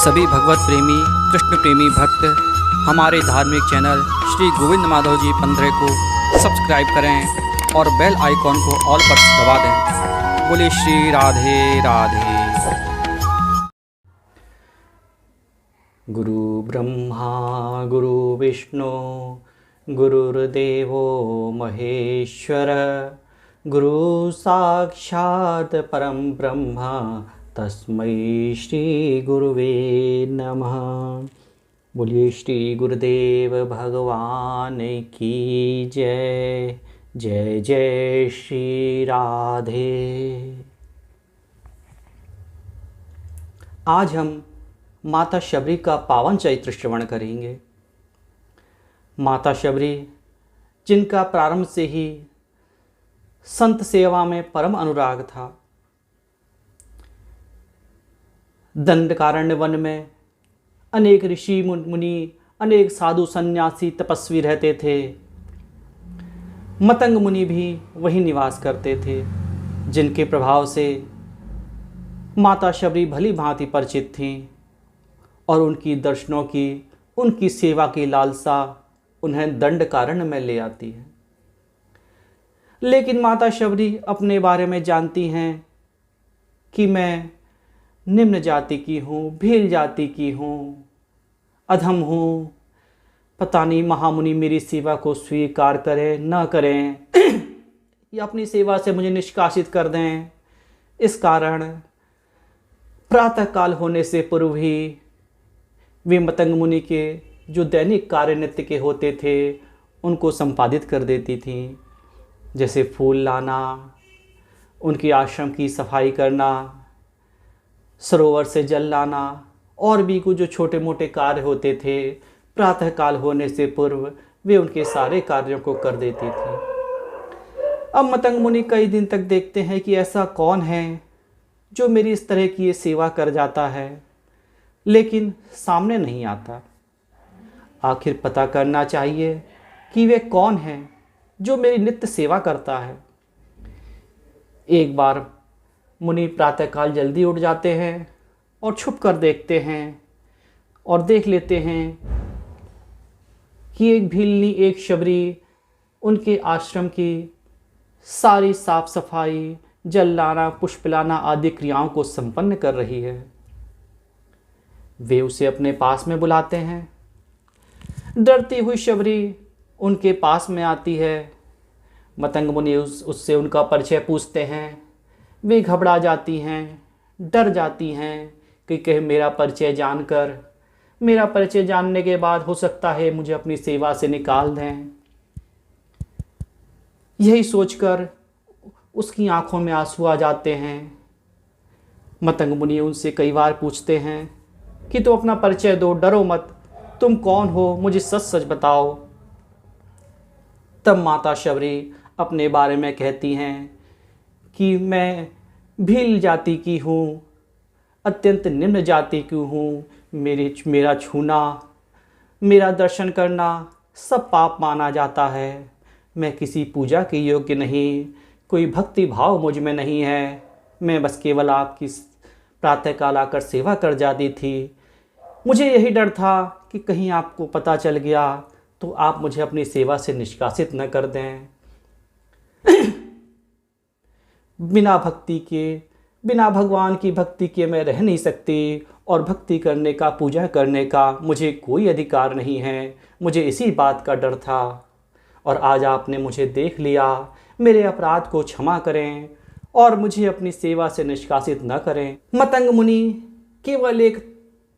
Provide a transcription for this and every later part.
सभी भगवत प्रेमी कृष्ण प्रेमी भक्त हमारे धार्मिक चैनल श्री गोविंद माधव जी 15 को सब्सक्राइब करें और बेल आइकॉन को ऑल पर दबा दें। बोले श्री राधे राधे। गुरु ब्रह्मा गुरु विष्णु गुरुर्देवो महेश्वर गुरु साक्षात् परम ब्रह्म तस्मै श्री गुरुवे नमः। बोलिए श्री गुरुदेव भगवान की जय। जय जय श्री राधे। आज हम माता शबरी का पावन चरित्र श्रवण करेंगे। माता शबरी जिनका प्रारंभ से ही संत सेवा में परम अनुराग था। दंडकारण्य वन में अनेक ऋषि मुनि, अनेक साधु सन्यासी तपस्वी रहते थे। मतंग मुनि भी वही निवास करते थे, जिनके प्रभाव से माता शबरी भली भांति परिचित थीं और उनकी दर्शनों की, उनकी सेवा की लालसा उन्हें दंडकारण्य में ले आती है। लेकिन माता शबरी अपने बारे में जानती हैं कि मैं निम्न जाति की हूँ, भील जाति की हूँ, अधम हूँ। पता नहीं महामुनि मेरी सेवा को स्वीकार करें न करें या अपनी सेवा से मुझे निष्कासित कर दें। इस कारण प्रातःकाल होने से पूर्व ही वे मतंग मुनि के जो दैनिक कार्य नित्य के होते थे उनको संपादित कर देती थीं। जैसे फूल लाना, उनके आश्रम की सफाई करना, सरोवर से जल लाना और भी कुछ जो छोटे मोटे कार्य होते थे, प्रातःकाल होने से पूर्व वे उनके सारे कार्यों को कर देती थी। अब मतंग मुनि कई दिन तक देखते हैं कि ऐसा कौन है जो मेरी इस तरह की ये सेवा कर जाता है, लेकिन सामने नहीं आता। आखिर पता करना चाहिए कि वे कौन है जो मेरी नित्य सेवा करता है। एक बार मुनि प्रातःकाल जल्दी उठ जाते हैं और छुप कर देखते हैं और देख लेते हैं कि एक भीलनी, एक शबरी उनके आश्रम की सारी साफ सफाई, जल लाना, पुष्प लाना आदि क्रियाओं को संपन्न कर रही है। वे उसे अपने पास में बुलाते हैं। डरती हुई शबरी उनके पास में आती है। मतंग मुनि उससे उनका परिचय पूछते हैं। वे घबरा जाती हैं, डर जाती हैं कि कहीं मेरा परिचय जानने के बाद हो सकता है मुझे अपनी सेवा से निकाल दें। यही सोचकर उसकी आंखों में आंसू आ जाते हैं। मतंग मुनि उनसे कई बार पूछते हैं कि तुम अपना परिचय दो, डरो मत, तुम कौन हो, मुझे सच सच बताओ। तब माता शबरी अपने बारे में कहती हैं कि मैं भील जाति की हूँ, अत्यंत निम्न जाति की हूँ। मेरा छूना, मेरा दर्शन करना सब पाप माना जाता है। मैं किसी पूजा के योग्य नहीं, कोई भक्ति भाव मुझ में नहीं है। मैं बस केवल आपकी प्रातःकाल आकर सेवा कर जाती थी। मुझे यही डर था कि कहीं आपको पता चल गया तो आप मुझे अपनी सेवा से निष्कासित न कर दें। बिना भक्ति के, बिना भगवान की भक्ति के मैं रह नहीं सकती और भक्ति करने का, पूजा करने का मुझे कोई अधिकार नहीं है। मुझे इसी बात का डर था और आज आपने मुझे देख लिया। मेरे अपराध को क्षमा करें और मुझे अपनी सेवा से निष्कासित न करें। मतंग मुनि केवल एक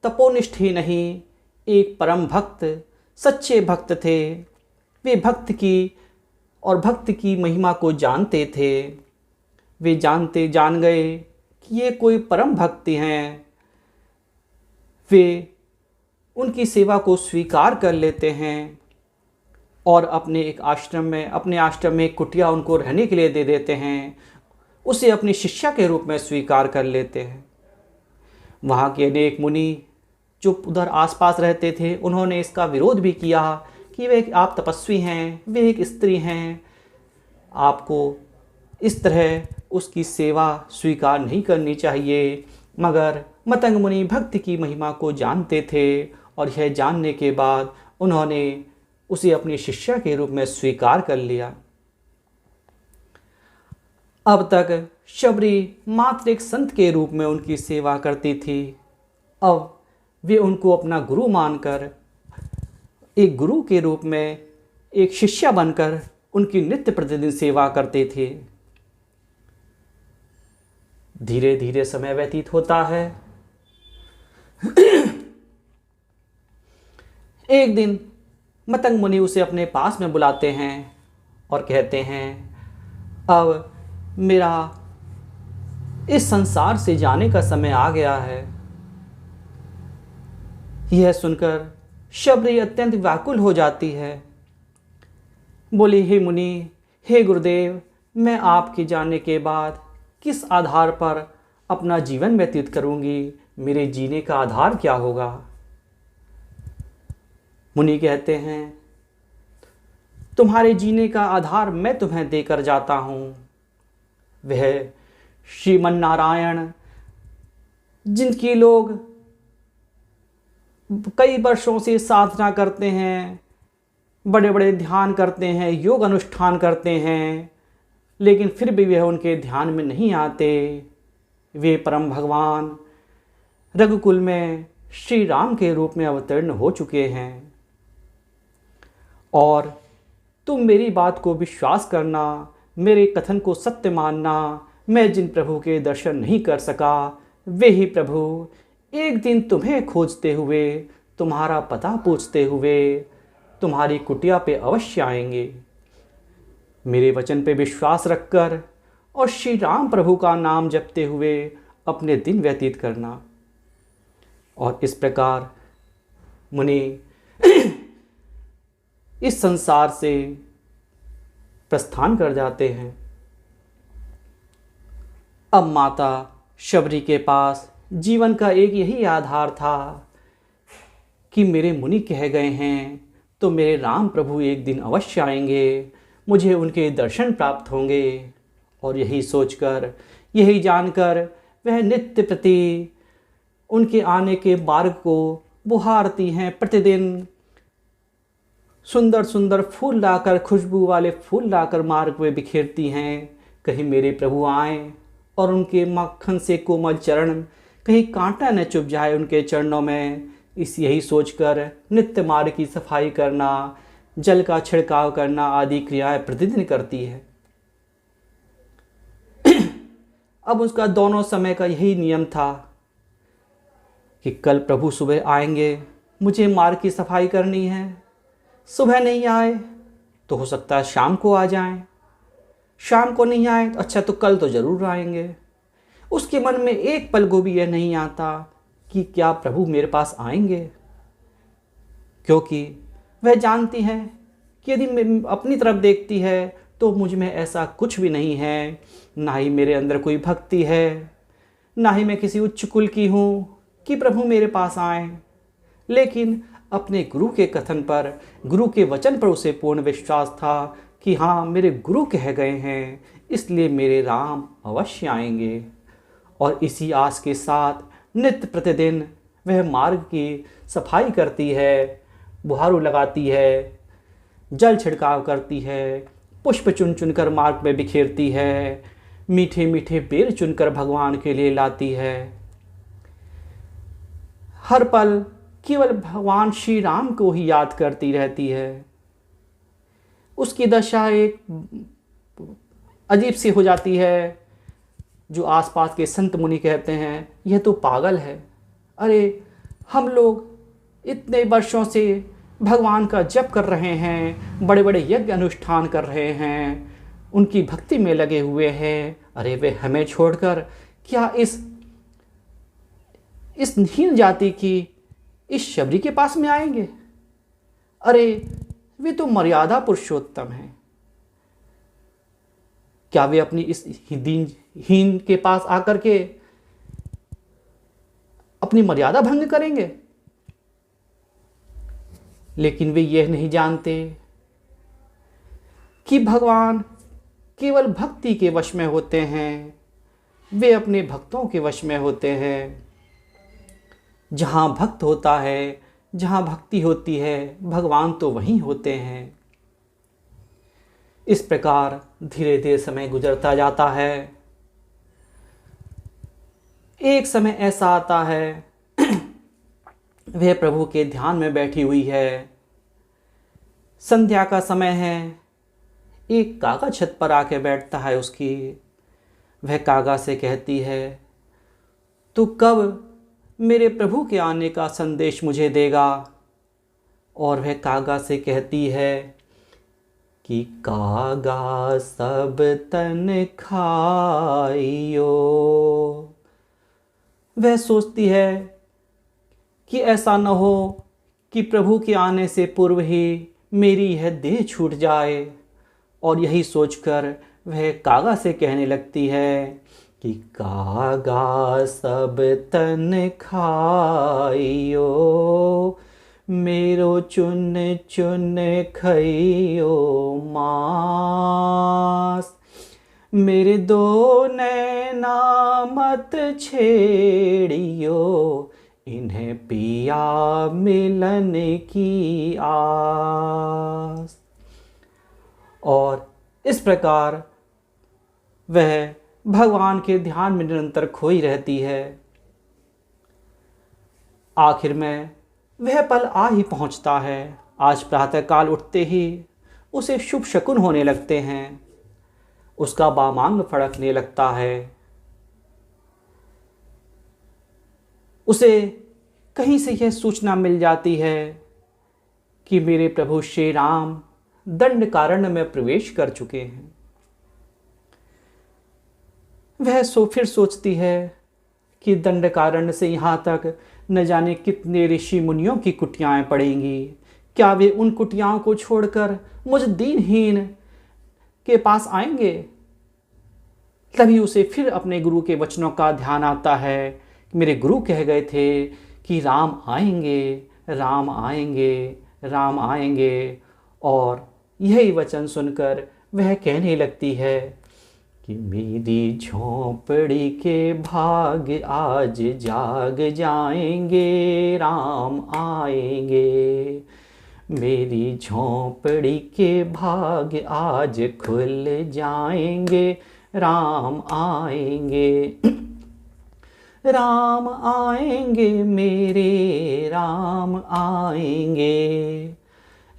तपोनिष्ठ ही नहीं, एक परम भक्त, सच्चे भक्त थे। वे भक्त की महिमा को जानते थे। वे जान गए कि ये कोई परम भक्ति हैं। वे उनकी सेवा को स्वीकार कर लेते हैं और अपने आश्रम में एक कुटिया उनको रहने के लिए दे देते हैं। उसे अपनी शिष्या के रूप में स्वीकार कर लेते हैं। वहाँ के अनेक मुनि जो उधर आसपास रहते थे, उन्होंने इसका विरोध भी किया कि आप तपस्वी हैं, वे एक स्त्री हैं, आपको इस तरह उसकी सेवा स्वीकार नहीं करनी चाहिए। मगर मतंग मुनि भक्ति की महिमा को जानते थे और यह जानने के बाद उन्होंने उसे अपनी शिष्या के रूप में स्वीकार कर लिया। अब तक शबरी मात्र एक संत के रूप में उनकी सेवा करती थी। अब वे उनको अपना गुरु मानकर, एक गुरु के रूप में एक शिष्या बनकर उनकी नित्य प्रतिदिन सेवा करते थे। धीरे धीरे समय व्यतीत होता है। एक दिन मतंग मुनि उसे अपने पास में बुलाते हैं और कहते हैं, अब मेरा इस संसार से जाने का समय आ गया है। यह सुनकर शबरी अत्यंत व्याकुल हो जाती है। बोली, हे मुनि, हे गुरुदेव, मैं आपके जाने के बाद किस आधार पर अपना जीवन व्यतीत करूंगी? मेरे जीने का आधार क्या होगा? मुनि कहते हैं, तुम्हारे जीने का आधार मैं तुम्हें देकर जाता हूँ। वह श्रीमन नारायण, जिनकी लोग कई वर्षों से साधना करते हैं, बड़े बड़े ध्यान करते हैं, योग अनुष्ठान करते हैं, लेकिन फिर भी वह उनके ध्यान में नहीं आते। वे परम भगवान रघुकुल में श्री राम के रूप में अवतीर्ण हो चुके हैं। और तुम मेरी बात को विश्वास करना, मेरे कथन को सत्य मानना। मैं जिन प्रभु के दर्शन नहीं कर सका, वे ही प्रभु एक दिन तुम्हें खोजते हुए, तुम्हारा पता पूछते हुए तुम्हारी कुटिया पे अवश्य आएंगे। मेरे वचन पे विश्वास रखकर और श्री राम प्रभु का नाम जपते हुए अपने दिन व्यतीत करना। और इस प्रकार मुनि इस संसार से प्रस्थान कर जाते हैं। अब माता शबरी के पास जीवन का एक यही आधार था कि मेरे मुनि कह गए हैं तो मेरे राम प्रभु एक दिन अवश्य आएंगे, मुझे उनके दर्शन प्राप्त होंगे। और यही सोचकर, यही जानकर वह नित्य प्रति उनके आने के मार्ग को बुहारती हैं। प्रतिदिन सुंदर सुंदर फूल लाकर, खुशबू वाले फूल लाकर मार्ग में बिखेरती हैं, कहीं मेरे प्रभु आएँ और उनके मक्खन से कोमल चरण, कहीं कांटा न चुभ जाए उनके चरणों में। इस यही सोचकर नित्य मार्ग की सफाई करना, जल का छिड़काव करना आदि क्रियाएं प्रतिदिन करती है। अब उसका दोनों समय का यही नियम था कि कल प्रभु सुबह आएंगे, मुझे मार्ग की सफाई करनी है। सुबह नहीं आए तो हो सकता है शाम को आ जाएं, शाम को नहीं आए तो अच्छा तो कल तो ज़रूर आएंगे। उसके मन में एक पल को भी यह नहीं आता कि क्या प्रभु मेरे पास आएंगे, क्योंकि वह जानती हैं कि यदि मैं अपनी तरफ देखती है तो मुझ में ऐसा कुछ भी नहीं है, ना ही मेरे अंदर कोई भक्ति है, ना ही मैं किसी उच्च कुल की हूँ कि प्रभु मेरे पास आएं। लेकिन अपने गुरु के कथन पर, गुरु के वचन पर उसे पूर्ण विश्वास था कि हाँ, मेरे गुरु कह गए हैं, इसलिए मेरे राम अवश्य आएंगे। और इसी आस के साथ नित्य प्रतिदिन वह मार्ग की सफाई करती है, बुहारू लगाती है, जल छिड़काव करती है, पुष्प चुन चुनकर मार्ग में बिखेरती है, मीठे मीठे बेर चुनकर भगवान के लिए लाती है। हर पल केवल भगवान श्री राम को ही याद करती रहती है। उसकी दशा एक अजीब सी हो जाती है। जो आसपास के संत मुनि कहते हैं, यह तो पागल है। अरे, हम लोग इतने वर्षों से भगवान का जप कर रहे हैं, बड़े बड़े यज्ञ अनुष्ठान कर रहे हैं, उनकी भक्ति में लगे हुए हैं। अरे, वे हमें छोड़कर क्या इस हीन जाति की इस शबरी के पास में आएंगे? अरे, वे तो मर्यादा पुरुषोत्तम हैं। क्या वे अपनी इस हीन के पास आकर के अपनी मर्यादा भंग करेंगे? लेकिन वे यह नहीं जानते कि भगवान केवल भक्ति के वश में होते हैं, वे अपने भक्तों के वश में होते हैं। जहाँ भक्त होता है, जहाँ भक्ति होती है, भगवान तो वहीं होते हैं। इस प्रकार धीरे धीरे समय गुजरता जाता है। एक समय ऐसा आता है वह प्रभु के ध्यान में बैठी हुई है। संध्या का समय है। एक कागा छत पर आके बैठता है उसकी। वह कागा से कहती है, तू कब मेरे प्रभु के आने का संदेश मुझे देगा? और वह कागा से कहती है कि कागा सब तन खाइयो। वह सोचती है कि ऐसा न हो कि प्रभु के आने से पूर्व ही मेरी यह देह छूट जाए। और यही सोचकर वह कागा से कहने लगती है कि कागा सब तन खाइयो, मेरो चुन चुन खइयो मांस, मेरे दो नैना मत छेड़ियो, इन्हें पिया मिलन की आस। और इस प्रकार वह भगवान के ध्यान में निरंतर खोई रहती है। आखिर में वह पल आ ही पहुंचता है। आज प्रातःकाल उठते ही उसे शुभ शकुन होने लगते हैं। उसका वामांग फड़कने लगता है। उसे कहीं से यह सूचना मिल जाती है कि मेरे प्रभु श्री राम दंडकारण्य में प्रवेश कर चुके हैं। वह फिर सोचती है कि दंडकारण्य से यहाँ तक न जाने कितने ऋषि मुनियों की कुटियाएं पड़ेंगी। क्या वे उन कुटियाओं को छोड़कर मुझ दीनहीन के पास आएंगे? तभी उसे फिर अपने गुरु के वचनों का ध्यान आता है। मेरे गुरु कह गए थे कि राम आएंगे, राम आएंगे, राम आएंगे। और यही वचन सुनकर वह कहने लगती है कि मेरी झोंपड़ी के भाग आज जाग जाएंगे, राम आएंगे। मेरी झोंपड़ी के भाग आज खुल जाएंगे, राम आएंगे। राम आएंगे, मेरे राम आएंगे,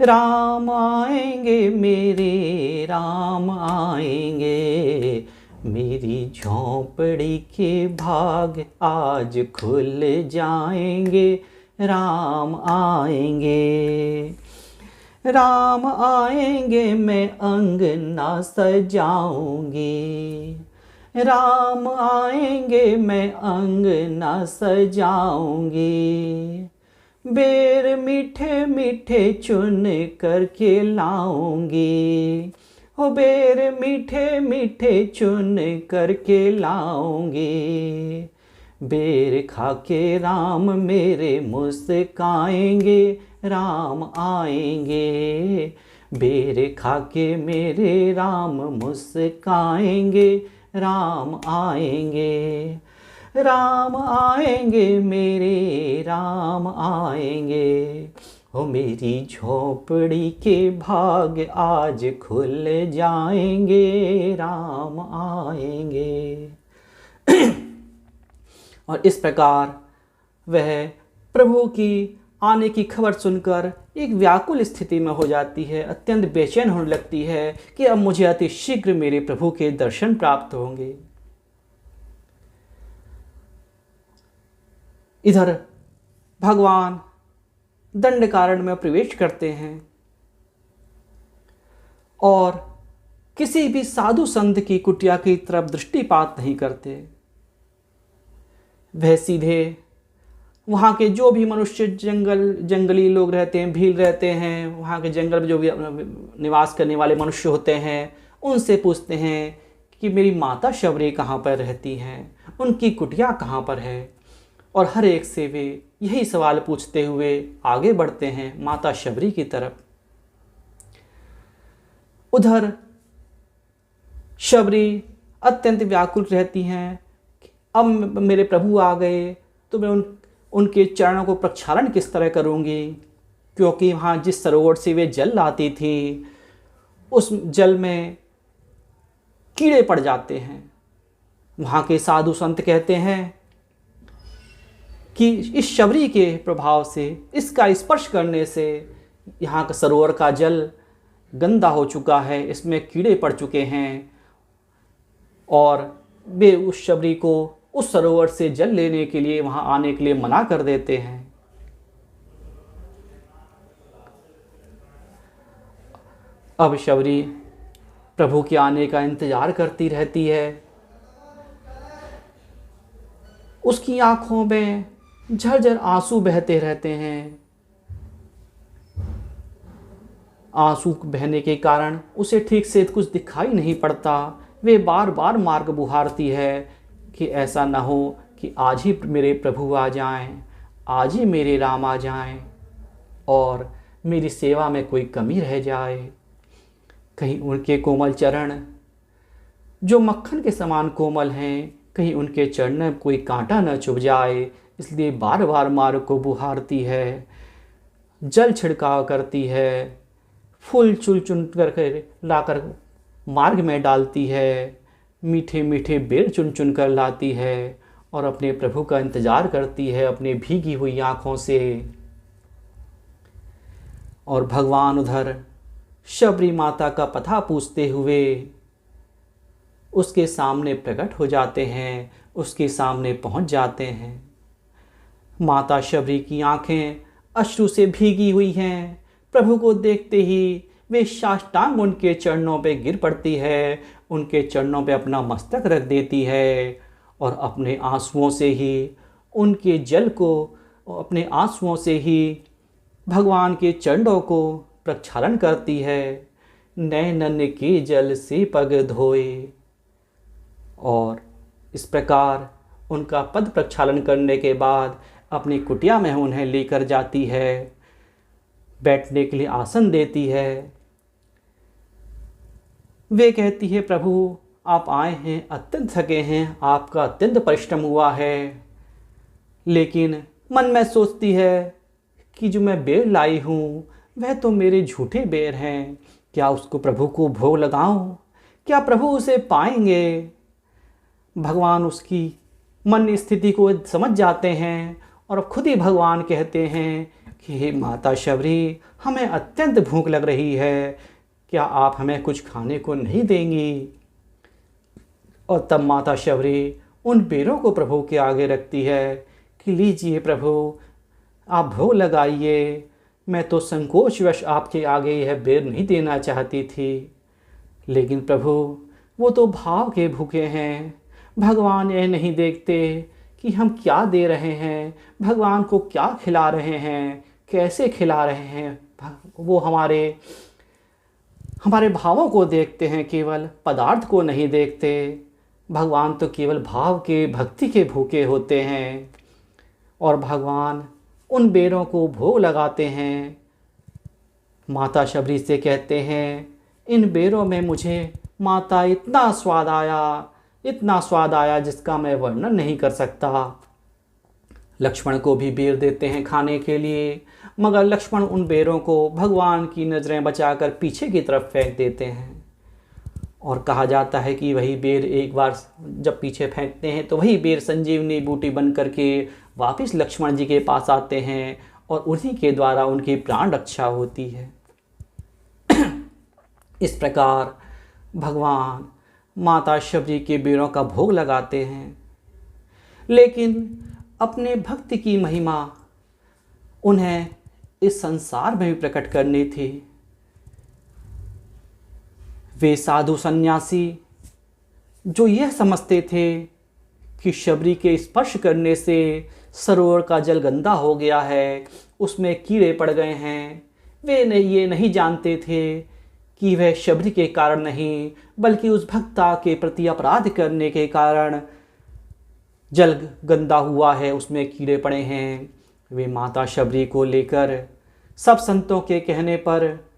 राम आएंगे, मेरे राम आएंगे। मेरी झोंपड़ी के भाग आज खुल जाएंगे, राम आएंगे। राम आएंगे, मैं अंगना सजाऊंगी। राम आएंगे, मैं अंगना सजाऊंगी। बेर मीठे मीठे चुन करके लाऊंगी। हो बेर मीठे मीठे चुन करके लाऊंगी। बेर खा के राम मेरे मुस्काएंगे, राम आएंगे। बेर खा के मेरे राम मुस्काएंगे, राम आएंगे। राम आएंगे, मेरे राम आएंगे। हो मेरी झोंपड़ी के भाग आज खुल जाएंगे, राम आएंगे। और इस प्रकार वह प्रभु की आने की खबर सुनकर एक व्याकुल स्थिति में हो जाती है। अत्यंत बेचैन होने लगती है कि अब मुझे अति शीघ्र मेरे प्रभु के दर्शन प्राप्त होंगे। इधर भगवान दंडकारण्य में प्रवेश करते हैं और किसी भी साधु संत की कुटिया की तरफ दृष्टिपात नहीं करते। वह सीधे वहाँ के जो भी मनुष्य जंगली लोग रहते हैं, भील रहते हैं, वहाँ के जंगल में जो भी निवास करने वाले मनुष्य होते हैं, उनसे पूछते हैं कि मेरी माता शबरी कहाँ पर रहती हैं, उनकी कुटिया कहाँ पर है। और हर एक से वे यही सवाल पूछते हुए आगे बढ़ते हैं माता शबरी की तरफ। उधर शबरी अत्यंत व्याकुल रहती हैं। अब मेरे प्रभु आ गए तो मैं उनके चरणों को प्रक्षालन किस तरह करूँगी, क्योंकि वहाँ जिस सरोवर से वे जल लाती थी उस जल में कीड़े पड़ जाते हैं। वहाँ के साधु संत कहते हैं कि इस शबरी के प्रभाव से, इसका स्पर्श करने से यहाँ का सरोवर का जल गंदा हो चुका है, इसमें कीड़े पड़ चुके हैं, और वे उस शबरी को उस सरोवर से जल लेने के लिए, वहाँ आने के लिए मना कर देते हैं। अब शबरी प्रभु के आने का इंतजार करती रहती है। उसकी आंखों में झरझर आंसू बहते रहते हैं। आंसू बहने के कारण उसे ठीक से कुछ दिखाई नहीं पड़ता। वे बार बार मार्ग बुहारती है कि ऐसा न हो कि आज ही मेरे प्रभु आ जाएं, आज ही मेरे राम आ जाएं और मेरी सेवा में कोई कमी रह जाए। कहीं उनके कोमल चरण जो मक्खन के समान कोमल हैं, कहीं उनके चरण में कोई कांटा न चुभ जाए, इसलिए बार बार मार्ग को बुहारती है, जल छिड़काव करती है, फूल चुन चुन कर लाकर मार्ग में डालती है, मीठे मीठे बेर चुन चुन कर लाती है और अपने प्रभु का इंतज़ार करती है अपनी भीगी हुई आँखों से। और भगवान उधर शबरी माता का पता पूछते हुए उसके सामने प्रकट हो जाते हैं, उसके सामने पहुंच जाते हैं। माता शबरी की आंखें अश्रु से भीगी हुई हैं। प्रभु को देखते ही वे साष्टांग उनके चरणों पे गिर पड़ती है, उनके चरणों पे अपना मस्तक रख देती है और अपने आंसुओं से ही उनके जल को, अपने आंसुओं से ही भगवान के चरणों को प्रक्षालन करती है। नैनन के जल से पग धोए। और इस प्रकार उनका पद प्रक्षालन करने के बाद अपनी कुटिया में उन्हें लेकर जाती है, बैठने के लिए आसन देती है। वे कहती है, प्रभु आप आए हैं, अत्यंत थके हैं, आपका अत्यंत परिश्रम हुआ है, लेकिन मन में सोचती है कि जो मैं बेर लाई हूँ वह तो मेरे झूठे बेर हैं, क्या उसको प्रभु को भोग लगाऊं? क्या प्रभु उसे पाएंगे? भगवान उसकी मन स्थिति को समझ जाते हैं और खुद ही भगवान कहते हैं कि हे माता शबरी, हमें अत्यंत भूख लग रही है, क्या आप हमें कुछ खाने को नहीं देंगी? और तब माता शबरी उन बेरों को प्रभु के आगे रखती है कि लीजिए प्रभु, आप भोग लगाइए। मैं तो संकोचवश आपके आगे यह बेर नहीं देना चाहती थी, लेकिन प्रभु वो तो भाव के भूखे हैं। भगवान यह नहीं देखते कि हम क्या दे रहे हैं, भगवान को क्या खिला रहे हैं, कैसे खिला रहे हैं। वो हमारे भावों को देखते हैं, केवल पदार्थ को नहीं देखते। भगवान तो केवल भाव के, भक्ति के भूखे होते हैं। और भगवान उन बेरों को भोग लगाते हैं। माता शबरी से कहते हैं, इन बेरों में मुझे माता इतना स्वाद आया जिसका मैं वर्णन नहीं कर सकता। लक्ष्मण को भी बेर देते हैं खाने के लिए, मगर लक्ष्मण उन बेरों को भगवान की नज़रें बचाकर पीछे की तरफ फेंक देते हैं। और कहा जाता है कि वही बेर एक बार जब पीछे फेंकते हैं तो वही बेर संजीवनी बूटी बन करके वापस लक्ष्मण जी के पास आते हैं और उन्हीं के द्वारा उनकी प्राण रक्षा होती है। इस प्रकार भगवान माता शबरी के बेरों का भोग लगाते हैं, लेकिन अपने भक्ति की महिमा उन्हें इस संसार में भी प्रकट करनी थी। वे साधु सन्यासी जो यह समझते थे कि शबरी के स्पर्श करने से सरोवर का जल गंदा हो गया है, उसमें कीड़े पड़ गए हैं, वे ये नहीं जानते थे कि वह शबरी के कारण नहीं, बल्कि उस भक्ता के प्रति अपराध करने के कारण जल गंदा हुआ है, उसमें कीड़े पड़े हैं। वे माता शबरी को लेकर सब संतों के कहने पर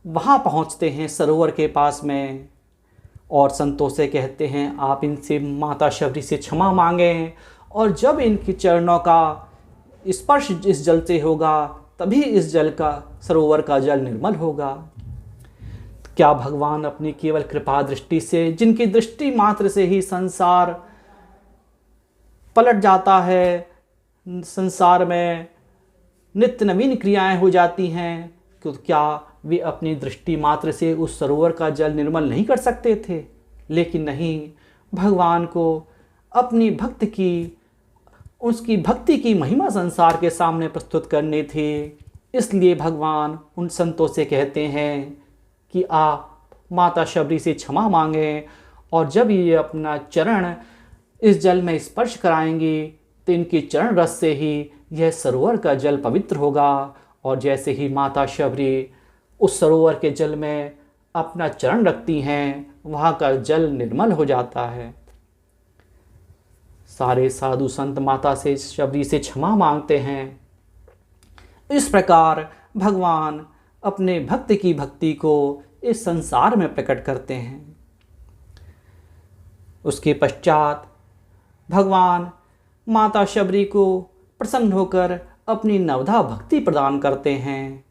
वहाँ पहुँचते हैं सरोवर के पास में, और संतों से कहते हैं आप इनसे, माता शबरी से क्षमा मांगें, और जब इनके चरणों का स्पर्श इस जल से होगा तभी इस जल का सरोवर का जल निर्मल होगा। क्या भगवान अपनी केवल कृपा दृष्टि से, जिनकी दृष्टि मात्र से ही संसार पलट जाता है, संसार में नित्य नवीन क्रियाएं हो जाती हैं, तो क्या वे अपनी दृष्टि मात्र से उस सरोवर का जल निर्मल नहीं कर सकते थे? लेकिन नहीं, भगवान को अपनी भक्त की, उसकी भक्ति की महिमा संसार के सामने प्रस्तुत करनी थी। इसलिए भगवान उन संतों से कहते हैं कि आप माता शबरी से क्षमा मांगें, और जब ये अपना चरण इस जल में स्पर्श कराएंगी तो इनकी चरण रस से ही यह सरोवर का जल पवित्र होगा। और जैसे ही माता शबरी उस सरोवर के जल में अपना चरण रखती हैं, वहाँ का जल निर्मल हो जाता है। सारे साधु संत माता से शबरी से क्षमा मांगते हैं। इस प्रकार भगवान अपने भक्त की भक्ति को इस संसार में प्रकट करते हैं। उसके पश्चात भगवान माता शबरी को प्रसन्न होकर अपनी नवधा भक्ति प्रदान करते हैं।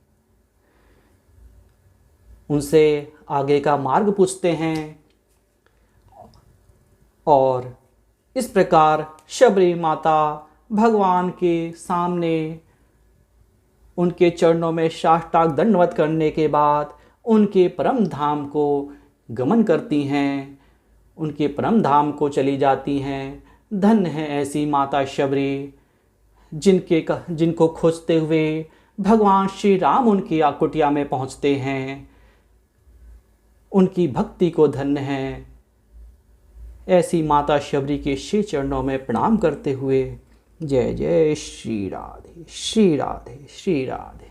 उनसे आगे का मार्ग पूछते हैं, और इस प्रकार शबरी माता भगवान के सामने उनके चरणों में साष्टांग दंडवत करने के बाद उनके परम धाम को गमन करती हैं, उनके परम धाम को चली जाती हैं। धन्य है ऐसी माता शबरी जिनको खोजते हुए भगवान श्री राम उनकी कुटिया में पहुंचते हैं। उनकी भक्ति को धन्य है। ऐसी माता शबरी के श्री चरणों में प्रणाम करते हुए जय जय श्री राधे श्री राधे श्री राधे।